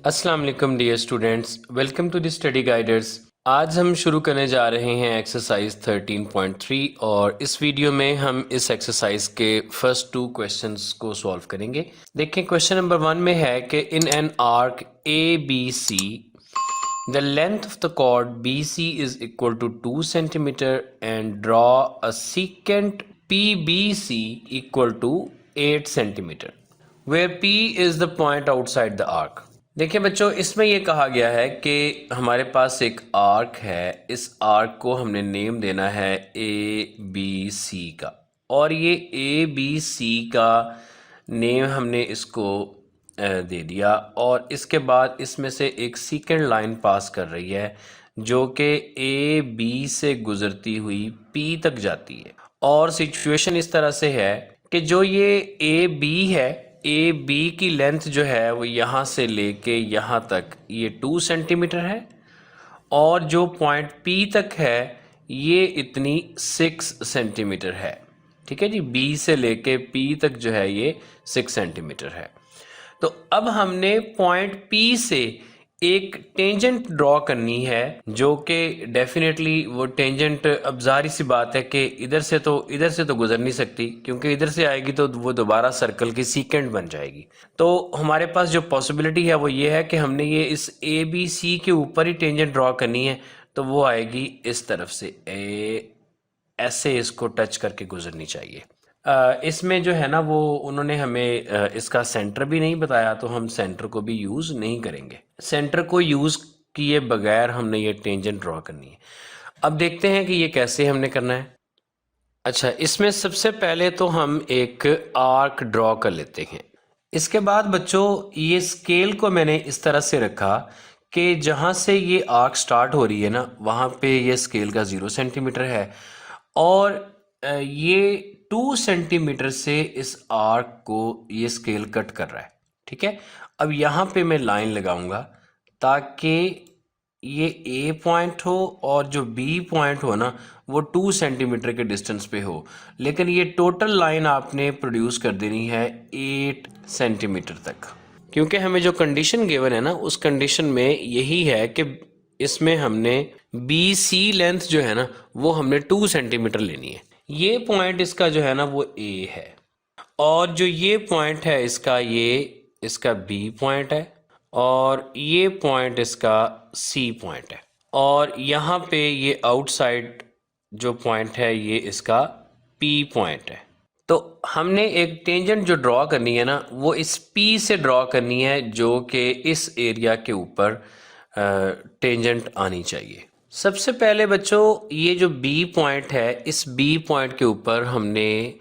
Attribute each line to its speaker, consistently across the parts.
Speaker 1: अस्सलाम वालेकुम dear students, welcome to the Study Guiders. आज हम शुरू करने जा रहे हैं एक्सरसाइज 13.3 और इस वीडियो में हम इस एक्सरसाइज के फर्स्ट 2 क्वेश्चंस को सॉल्व करेंगे। देखें, क्वेश्चन नंबर 1 में है कि in an arc A B C the length of the chord B C is equal to 2 centimetre and draw a secant P B C equal to 8 centimetre where P is the point outside the arc. देखिए बच्चों, इसमें यह कहा गया है कि हमारे पास एक आर्क है। इस आर्क को हमने नेम देना है ए बी सी का, और ये ए बी सी का नेम हमने इसको दे दिया। और इसके बाद इसमें से एक सीकेंड लाइन पास कर रही है जो कि ए बी से गुजरती हुई पी तक जाती है। और सिचुएशन इस तरह से है कि जो ये ए बी है, ए बी की लेंथ जो है वो यहाँ से लेके यहाँ तक ये 2 सेंटीमीटर है, और जो पॉइंट पी तक है ये इतनी 6 सेंटीमीटर है। ठीक है जी, बी से लेके पी तक जो है ये 6 सेंटीमीटर है। तो अब हमने पॉइंट पी से एक टेंजेंट ड्रॉ करनी है जो कि डेफिनेटली वो टेंजेंट, अब जाहिर सी बात है कि इधर से तो गुजर नहीं सकती, क्योंकि इधर से आएगी तो वो दोबारा सर्कल की सीकेंट बन जाएगी। तो हमारे पास जो पॉसिबिलिटी है वो ये है कि हमने ये इस ए बी सी के ऊपर ही टेंजेंट ड्रॉ करनी है। तो वो आएगी इस तरफ से, ऐसे इसको टच करके गुजरनी चाहिए। इसमें जो है ना वो उन्होंने हमें इसका सेंटर भी नहीं बताया, तो हम सेंटर को भी यूज़ नहीं करेंगे। सेंटर को यूज़ किए बगैर हमने ये टेंजेंट ड्रॉ करनी है। अब देखते हैं कि ये कैसे हमने करना है। अच्छा, इसमें सबसे पहले तो हम एक आर्क ड्रॉ कर लेते हैं। इसके बाद बच्चों, ये स्केल को मैंने इस तरह से रखा कि जहाँ से ये आर्क स्टार्ट हो रही है ना, वहाँ पे ये स्केल का 0 सेंटीमीटर है, और ये 2 सेंटीमीटर से इस आर्क को ये स्केल कट कर रहा है। ठीक है, अब यहाँ पे मैं लाइन लगाऊंगा ताकि ये ए पॉइंट हो और जो बी पॉइंट हो ना वो 2 सेंटीमीटर के डिस्टेंस पे हो, लेकिन ये टोटल लाइन आपने प्रोड्यूस कर देनी है 8 सेंटीमीटर तक, क्योंकि हमें जो कंडीशन गिवन है ना उस कंडीशन में यही है कि इसमें हमने बी सी लेंथ जो है ना वो हमने 2 सेंटीमीटर लेनी है। ये पॉइंट इसका जो है ना वो ए है, और जो ये पॉइंट है इसका, ये इसका बी पॉइंट है, और ये पॉइंट इसका सी पॉइंट है, और यहाँ पे ये आउटसाइड जो पॉइंट है ये इसका पी पॉइंट है। तो हमने एक टेंजेंट जो ड्रॉ करनी है ना वो इस पी से ड्रॉ करनी है, जो कि इस एरिया के ऊपर टेंजेंट आनी चाहिए। सबसे पहले बच्चों, ये जो बी पॉइंट है, इस बी पॉइंट के ऊपर हमने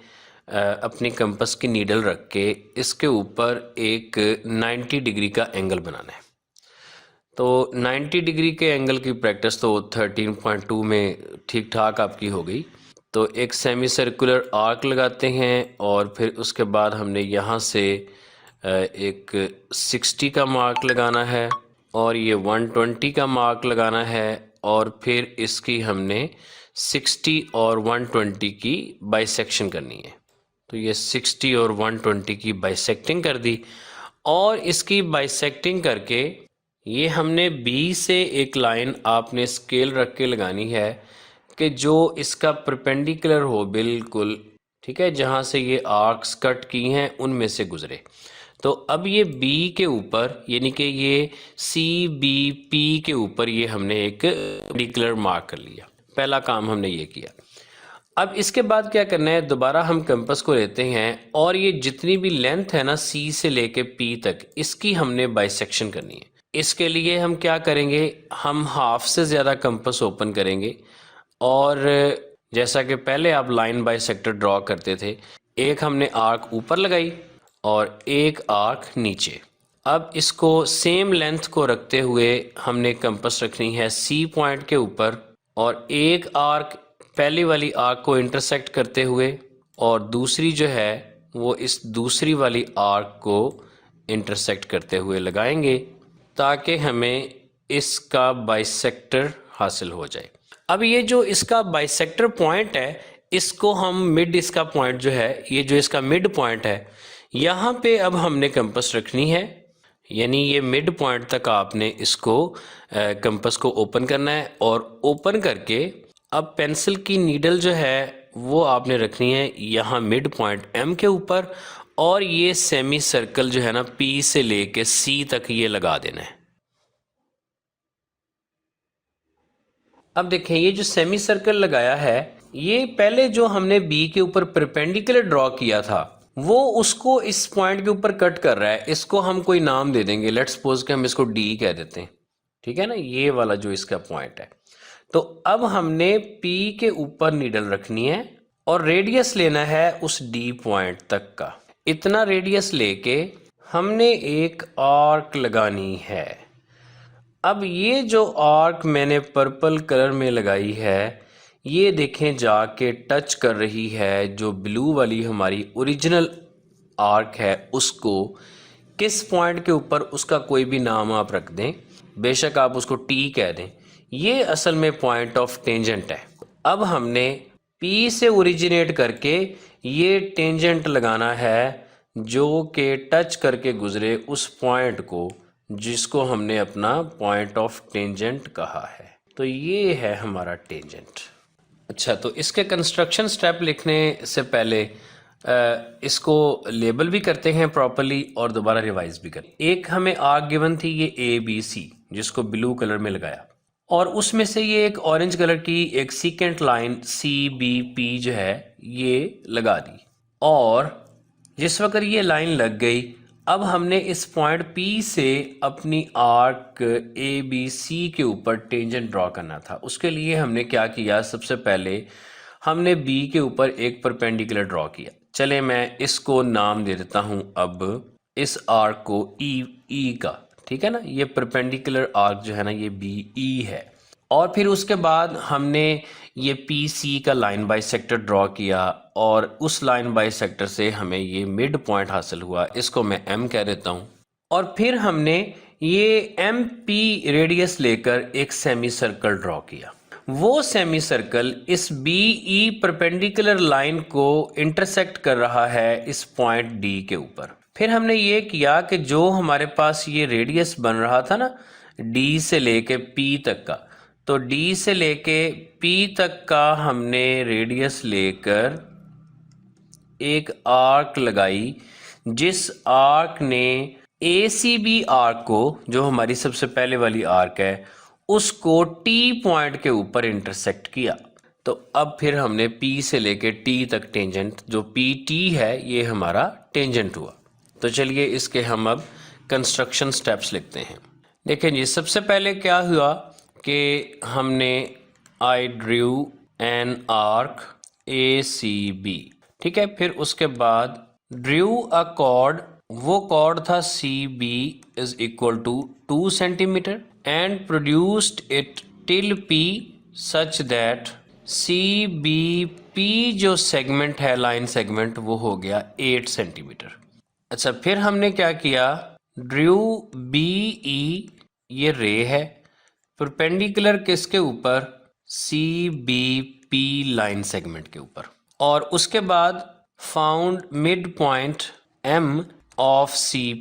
Speaker 1: अपनी कंपास की नीडल रख के इसके ऊपर एक 90 डिग्री का एंगल बनाना है। तो 90 डिग्री के एंगल की प्रैक्टिस तो 13.2 में ठीक ठाक आपकी हो गई। तो एक सेमी सर्कुलर आर्क लगाते हैं, और फिर उसके बाद हमने यहाँ से एक 60 का मार्क लगाना है, और ये 120 का मार्क लगाना है, और फिर इसकी हमने 60 और 120 की बाइसेक्शन करनी है। तो ये 60 और 120 की बाइसेक्टिंग कर दी, और इसकी बाइसेक्टिंग करके ये हमने बी से एक लाइन आपने स्केल रख के लगानी है कि जो इसका परपेंडिकुलर हो बिल्कुल। ठीक है, जहाँ से ये आर्क्स कट की हैं उनमें से गुजरे। तो अब ये बी के ऊपर, यानी कि ये सी बी पी के ऊपर ये हमने एक परपेंडिकुलर मार्क कर लिया। पहला काम हमने ये किया। अब इसके बाद क्या करना है, दोबारा हम कंपास को लेते हैं, और ये जितनी भी लेंथ है ना सी से लेके पी तक, इसकी हमने बाइसेक्शन करनी है। इसके लिए हम क्या करेंगे, हम हाफ से ज़्यादा कंपास ओपन करेंगे, और जैसा कि पहले आप लाइन बाइसेक्टर ड्रॉ करते थे, एक हमने आर्क ऊपर लगाई और एक आर्क नीचे। अब इसको सेम लेंथ को रखते हुए हमने कंपास रखनी है सी पॉइंट के ऊपर, और एक आर्क पहली वाली आर्क को इंटरसेक्ट करते हुए, और दूसरी जो है वो इस दूसरी वाली आर्क को इंटरसेक्ट करते हुए लगाएंगे, ताकि हमें इसका बाइसेक्टर हासिल हो जाए। अब ये जो इसका बाइसेक्टर पॉइंट है, इसको हम मिड, इसका पॉइंट जो है, ये जो इसका मिड पॉइंट है, यहाँ पे अब हमने कंपास रखनी है। यानी ये मिड पॉइंट तक आपने इसको कंपास को ओपन करना है, और ओपन करके अब पेंसिल की नीडल जो है वो आपने रखनी है यहाँ मिड पॉइंट एम के ऊपर, और ये सेमी सर्कल जो है ना पी से लेके सी तक ये लगा देना है। अब देखें ये जो सेमी सर्कल लगाया है, ये पहले जो हमने बी के ऊपर परपेंडिकुलर ड्रॉ किया था वो उसको इस पॉइंट के ऊपर कट कर रहा है। इसको हम कोई नाम दे देंगे, लेट्स सपोज कि हम इसको डी कह देते हैं, ठीक है ना, ये वाला जो इसका पॉइंट है। तो अब हमने पी के ऊपर नीडल रखनी है और रेडियस लेना है उस डी पॉइंट तक का। इतना रेडियस लेके हमने एक आर्क लगानी है। अब ये जो आर्क मैंने पर्पल कलर में लगाई है, ये देखें जाके टच कर रही है जो ब्लू वाली हमारी ओरिजिनल आर्क है उसको। किस पॉइंट के ऊपर, उसका कोई भी नाम आप रख दें, बेशक आप उसको टी कह दें, ये असल में पॉइंट ऑफ टेंजेंट है। अब हमने पी से ओरिजिनेट करके ये टेंजेंट लगाना है जो कि टच करके गुजरे उस पॉइंट को जिसको हमने अपना पॉइंट ऑफ टेंजेंट कहा है। तो ये है हमारा टेंजेंट। अच्छा, तो इसके कंस्ट्रक्शन स्टेप लिखने से पहले इसको लेबल भी करते हैं प्रॉपर्ली और दोबारा रिवाइज भी करें। एक हमें आर्क गिवन थी ये ए बी सी, जिसको ब्लू कलर में लगाया, और उसमें से ये एक ऑरेंज कलर की एक secant line C B P जो है ये लगा दी। और जिस वक्त ये लाइन लग गई, अब हमने इस पॉइंट P से अपनी आर्क ए बी सी के ऊपर टेंजेंट ड्रॉ करना था। उसके लिए हमने क्या किया, सबसे पहले हमने B के ऊपर एक परपेंडिकुलर ड्रॉ किया। चले मैं इसको नाम दे देता हूं अब इस आर्क को ई का, ठीक है ना। ये परपेंडिकुलर आर्क जो है ना ये बी ई है। और फिर उसके बाद हमने ये पी सी का लाइन बाइसेक्टर ड्रॉ किया, और उस लाइन बाइसेक्टर से हमें ये मिड पॉइंट हासिल हुआ, इसको मैं एम कह देता हूँ। और फिर हमने ये एम पी रेडियस लेकर एक सेमी सर्कल ड्रॉ किया। वो सेमी सर्कल इस बी ई परपेंडिकुलर लाइन को इंटरसेक्ट कर रहा है इस पॉइंट डी के ऊपर। फिर हमने ये किया कि जो हमारे पास ये रेडियस बन रहा था ना डी से लेके पी तक का, तो डी से लेके पी तक का हमने रेडियस लेकर एक आर्क लगाई, जिस आर्क ने ए सी बी आर्क को, जो हमारी सबसे पहले वाली आर्क है, उसको टी पॉइंट के ऊपर इंटरसेक्ट किया। तो अब फिर हमने पी से लेके टी तक टेंजेंट, जो पी टी है, ये हमारा टेंजेंट हुआ। तो चलिए इसके हम अब कंस्ट्रक्शन स्टेप्स लिखते हैं। देखें जी, सबसे पहले क्या हुआ कि हमने I drew an arc A C B, ठीक है। फिर उसके बाद ड्रू अ कॉर्ड, वो कॉर्ड था C B is equal to 2 centimetre, and produced it till P such that C B P जो सेगमेंट है, लाइन सेगमेंट, वो हो गया 8 सेंटीमीटर। अच्छा, फिर हमने क्या किया, ड्रू बी ई, ये रे है, परपेंडिकुलर किसके ऊपर, C B P line segment के ऊपर। और उसके बाद found midpoint M of C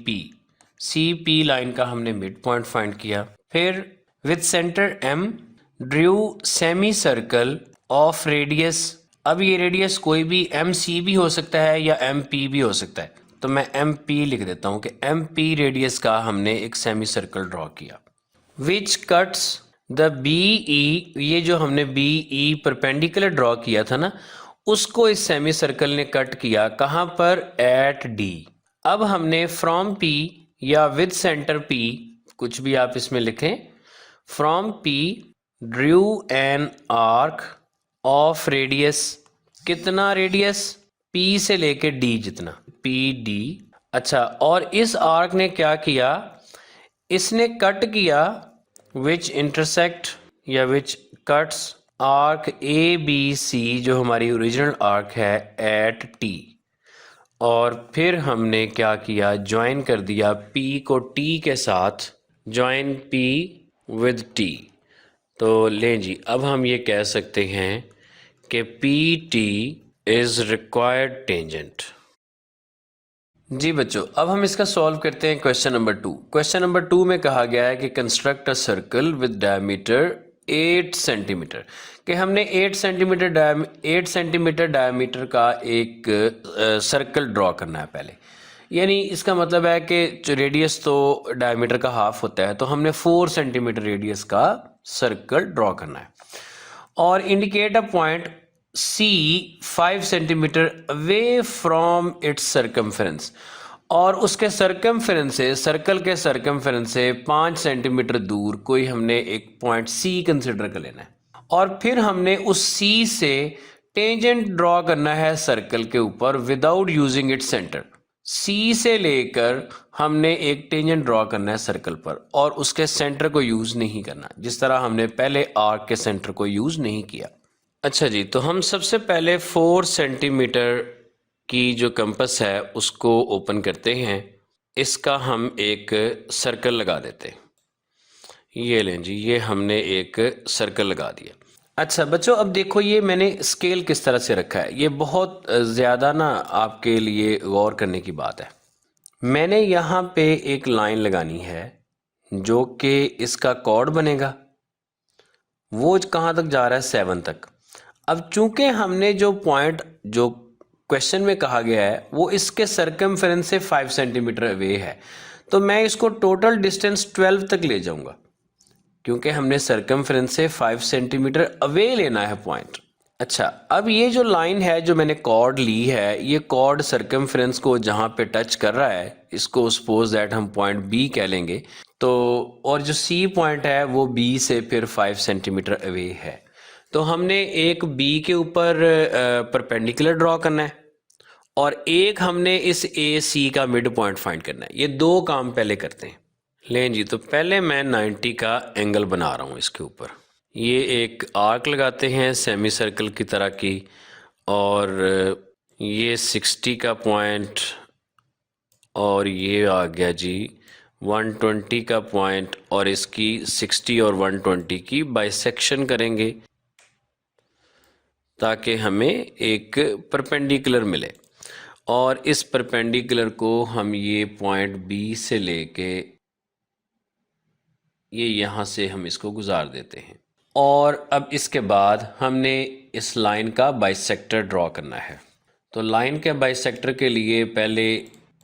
Speaker 1: P line का हमने मिड पॉइंट फाइंड किया। फिर with centre M drew semicircle of radius. अब ये रेडियस कोई भी एम सी भी हो सकता है या एम पी भी हो सकता है, तो मैं एम पी लिख देता हूं कि एम पी रेडियस का हमने एक सेमी सर्कल ड्रॉ किया। Which cuts the B E, ये जो हमने बी ई परपेंडिकुलर ड्रॉ किया था ना, उसको इस सेमी सर्कल ने कट किया। कहाँ पर, एट डी। अब हमने फ्रॉम पी या विद सेंटर पी, कुछ भी आप इसमें लिखें, from P drew an arc of radius, कितना रेडियस, पी से लेके डी जितना, पी डी। अच्छा, और इस आर्क ने क्या किया, इसने कट किया विच इंटरसेक्ट या which cuts arc A B C, जो हमारी ओरिजिनल आर्क है, एट टी। और फिर हमने क्या किया, ज्वाइन कर दिया पी को टी के साथ, ज्वाइन पी विद टी। तो लें जी, अब हम ये कह सकते हैं कि P T is required tangent. जी बच्चों, अब हम इसका सॉल्व करते हैं क्वेश्चन नंबर 2। क्वेश्चन नंबर 2 में कहा गया है कि construct a circle with diameter 8 centimetre, कि हमने 8 सेंटीमीटर डायमीटर का एक सर्कल ड्रॉ करना है पहले। यानी इसका मतलब है कि रेडियस तो डायमीटर का हाफ होता है, तो हमने 4 सेंटीमीटर रेडियस का सर्कल ड्रॉ करना है। और indicate a point C 5 centimetre away from its circumference, और उसके सरकमफेरेंस से, सर्कल के सरकमफेरेंस से 5 सेंटीमीटर दूर कोई हमने एक पॉइंट सी कंसिडर कर लेना है। और फिर हमने उस सी से टेंजेंट ड्रॉ करना है सर्कल के ऊपर विदाउट यूजिंग इट्स सेंटर। सी से लेकर हमने एक टेंजेंट ड्रॉ करना है सर्कल पर, और उसके सेंटर को यूज़ नहीं करना, जिस तरह हमने पहले आर्क के सेंटर को यूज़ नहीं किया। अच्छा जी, तो हम सबसे पहले 4 सेंटीमीटर की जो कंपास है उसको ओपन करते हैं। इसका हम एक सर्कल लगा देते हैं। ये लें जी, ये हमने एक सर्कल लगा दिया। अच्छा बच्चों, अब देखो ये मैंने स्केल किस तरह से रखा है, ये बहुत ज़्यादा ना आपके लिए गौर करने की बात है। मैंने यहाँ पे एक लाइन लगानी है जो कि इसका कॉर्ड बनेगा, वो कहाँ तक जा रहा है 7 तक। अब चूंकि हमने जो पॉइंट जो क्वेश्चन में कहा गया है वो इसके सरकमफेरेंस से 5 सेंटीमीटर अवे है, तो मैं इसको टोटल डिस्टेंस 12 तक ले जाऊंगा, क्योंकि हमने सरकमफेरेंस से 5 सेंटीमीटर अवे लेना है पॉइंट। अच्छा, अब ये जो लाइन है जो मैंने कॉर्ड ली है, ये कॉर्ड सरकमफेरेंस को जहाँ पे टच कर रहा है, इसको सपोज दैट हम पॉइंट बी कह लेंगे। तो और जो सी पॉइंट है वो बी से फिर 5 सेंटीमीटर अवे है। तो हमने एक बी के ऊपर परपेंडिकुलर ड्रॉ करना है, और एक हमने इस ए सी का मिड पॉइंट फाइंड करना है। ये दो काम पहले करते हैं। लें जी, तो पहले मैं 90 का एंगल बना रहा हूँ इसके ऊपर। ये एक आर्क लगाते हैं सेमी सर्कल की तरह की, और ये 60 का पॉइंट, और ये आ गया जी 120 का पॉइंट, और इसकी 60 और 120 की बाइसेक्शन करेंगे ताकि हमें एक परपेंडिकुलर मिले। और इस परपेंडिकुलर को हम ये पॉइंट बी से लेके ये यहाँ से हम इसको गुजार देते हैं। और अब इसके बाद हमने इस लाइन का बाइसेक्टर ड्रॉ करना है। तो लाइन के बाइसेक्टर के लिए पहले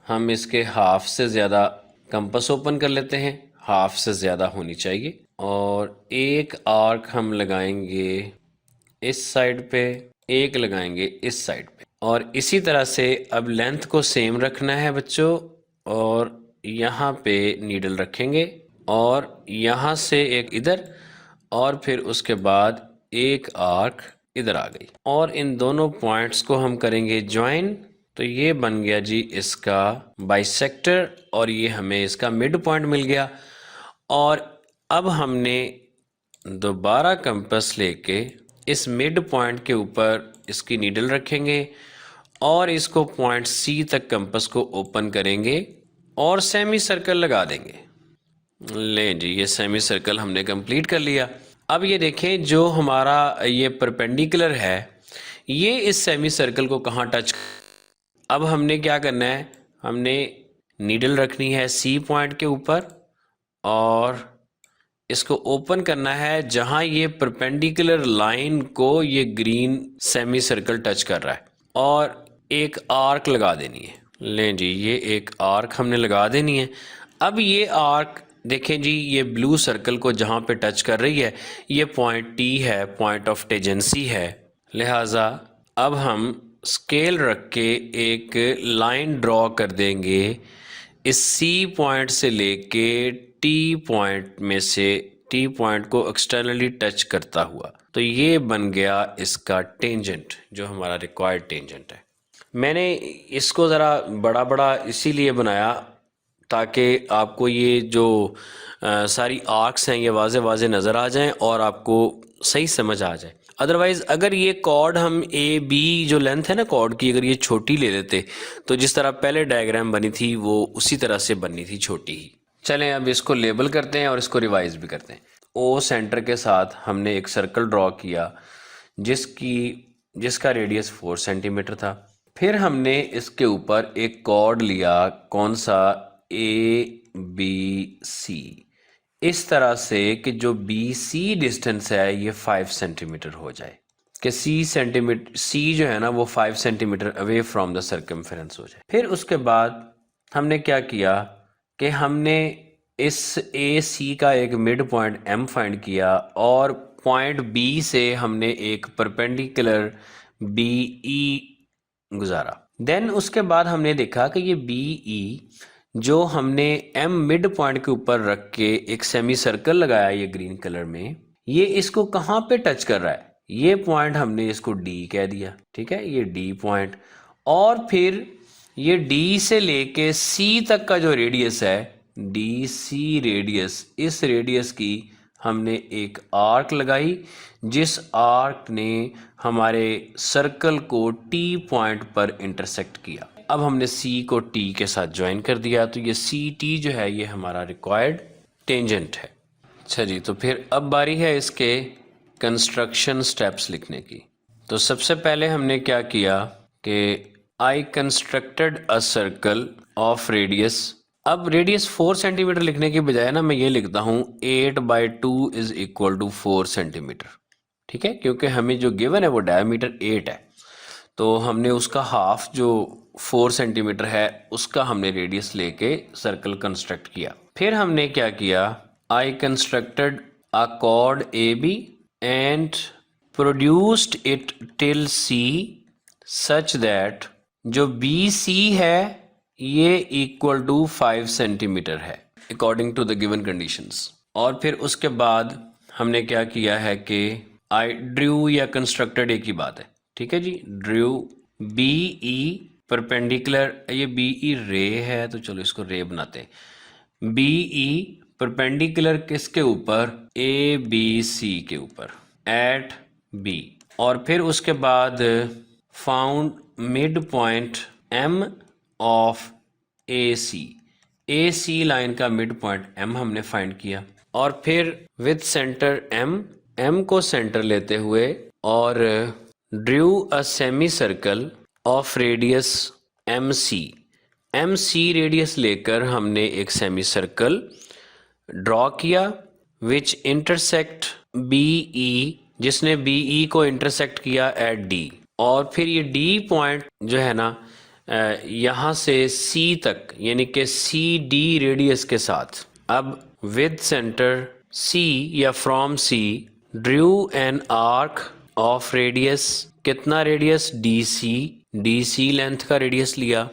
Speaker 1: हम इसके हाफ से ज़्यादा कंपास ओपन कर लेते हैं, हाफ से ज़्यादा होनी चाहिए, और एक आर्क हम लगाएंगे इस साइड पे, एक लगाएंगे इस साइड पे, और इसी तरह से अब लेंथ को सेम रखना है बच्चों, और यहाँ पे नीडल रखेंगे, और यहाँ से एक इधर, और फिर उसके बाद एक आर्क इधर आ गई, और इन दोनों पॉइंट्स को हम करेंगे ज्वाइन। तो ये बन गया जी इसका बाइसेक्टर, और ये हमें इसका मिड पॉइंट मिल गया। और अब हमने दोबारा कंपास लेके इस मिड पॉइंट के ऊपर इसकी नीडल रखेंगे, और इसको पॉइंट सी तक कंपास को ओपन करेंगे और सेमी सर्कल लगा देंगे। लें जी, ये सेमी सर्कल हमने कंप्लीट कर लिया। अब ये देखें, जो हमारा ये परपेंडिकुलर है ये इस सेमी सर्कल को कहाँ टच। अब हमने क्या करना है, हमने नीडल रखनी है सी पॉइंट के ऊपर, और इसको ओपन करना है जहां ये परपेंडिकुलर लाइन को ये ग्रीन सेमी सर्कल टच कर रहा है, और एक आर्क लगा देनी है। लें जी, ये एक आर्क हमने लगा देनी है। अब ये आर्क देखें जी, ये ब्लू सर्कल को जहां पे टच कर रही है ये पॉइंट टी है, पॉइंट ऑफ टेंजेंसी है। लिहाजा अब हम स्केल रख के एक लाइन ड्रॉ कर देंगे इस सी पॉइंट से लेके टी पॉइंट में से, टी पॉइंट को एक्सटर्नली टच करता हुआ। तो ये बन गया इसका टेंजेंट, जो हमारा रिक्वायर्ड टेंजेंट है। मैंने इसको ज़रा बड़ा बड़ा इसीलिए बनाया ताकि आपको ये जो सारी आर्क्स हैं ये वाजे वाजे नज़र आ जाएं और आपको सही समझ आ जाए। अदरवाइज़ अगर ये कॉर्ड हम ए बी जो लेंथ है ना कॉर्ड की, अगर ये छोटी ले लेते तो जिस तरह पहले डायग्राम बनी थी वो उसी तरह से बननी थी, छोटी ही। चलें अब इसको लेबल करते हैं और इसको रिवाइज भी करते हैं। ओ सेंटर के साथ हमने एक सर्कल ड्रॉ किया जिसका रेडियस 4 सेंटीमीटर था। फिर हमने इसके ऊपर एक कॉर्ड लिया, कौन सा, ABC, इस तरह से कि जो BC डिस्टेंस है ये 5 सेंटीमीटर हो जाए, कि C जो है ना वो 5 centimetre away from the circumference हो जाए। फिर उसके बाद हमने क्या किया कि हमने इस AC का एक मिड पॉइंट M फाइंड किया और पॉइंट B से हमने एक परपेंडिकुलर BE गुजारा। देन उसके बाद हमने देखा कि ये BE जो हमने M मिड पॉइंट के ऊपर रख के एक सेमी सर्कल लगाया ये ग्रीन कलर में, ये इसको कहाँ पे टच कर रहा है, ये पॉइंट हमने इसको D कह दिया, ठीक है, ये D पॉइंट। और फिर ये D से लेके C तक का जो रेडियस है, DC रेडियस, इस रेडियस की हमने एक आर्क लगाई, जिस आर्क ने हमारे सर्कल को T पॉइंट पर इंटरसेक्ट किया। अब हमने C को T के साथ ज्वाइन कर दिया, तो ये CT जो है ये हमारा रिक्वायर्ड टेंजेंट है। अच्छा जी, तो फिर अब बारी है इसके कंस्ट्रक्शन स्टेप्स लिखने की। तो सबसे पहले हमने क्या किया कि I constructed a circle of radius. अब रेडियस 4 सेंटीमीटर लिखने की बजाय ना मैं ये लिखता हूँ 8/2 इज इक्वल टू 4 सेंटीमीटर, ठीक है, क्योंकि हमें जो गिवन है वो डायमीटर 8 है, तो हमने उसका हाफ जो 4 सेंटीमीटर है उसका हमने रेडियस लेके सर्कल कंस्ट्रक्ट किया। फिर हमने क्या किया, I constructed a chord AB and produced it till C such that जो BC है ये इक्वल टू 5 सेंटीमीटर है according to the given conditions. और फिर उसके बाद हमने क्या किया है कि आई ड्रू या कंस्ट्रक्टेड एक ही बात है, ठीक है जी, ड्रू BE परपेंडिकुलर, ये BE रे है तो चलो इसको रे बनाते हैं, BE परपेंडिकुलर किसके ऊपर, ABC के ऊपर एट B। और फिर उसके बाद found mid point M of AC line का मिड पॉइंट M हमने फाइंड किया। और फिर विद सेंटर M को सेंटर लेते हुए और drew a semi circle of radius MC radius लेकर हमने एक सेमी सर्कल ड्रॉ किया विच इंटरसेक्ट BE, जिसने BE को इंटरसेक्ट किया एट D। और फिर ये D पॉइंट जो है ना यहाँ से C तक यानी कि CD रेडियस के साथ, अब विद सेंटर C या from C drew an arc of radius, कितना रेडियस, DC लेंथ का रेडियस लिया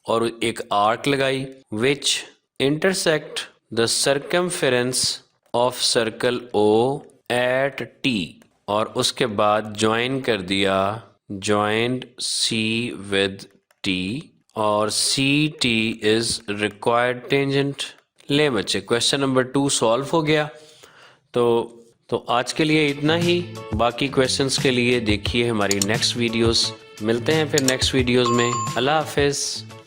Speaker 1: और एक आर्क लगाई which intersect the circumference of circle O at T। और उसके बाद ज्वाइन कर दिया, ज्वाइंड C विद T और CT इज रिक्वायर्ड टेंजेंट। ले बच्चे, क्वेश्चन नंबर 2 सॉल्व हो गया। तो आज के लिए इतना ही, बाकी क्वेश्चंस के लिए देखिए हमारी नेक्स्ट वीडियोस। मिलते हैं फिर नेक्स्ट वीडियोस में। अल्लाह हाफिज़।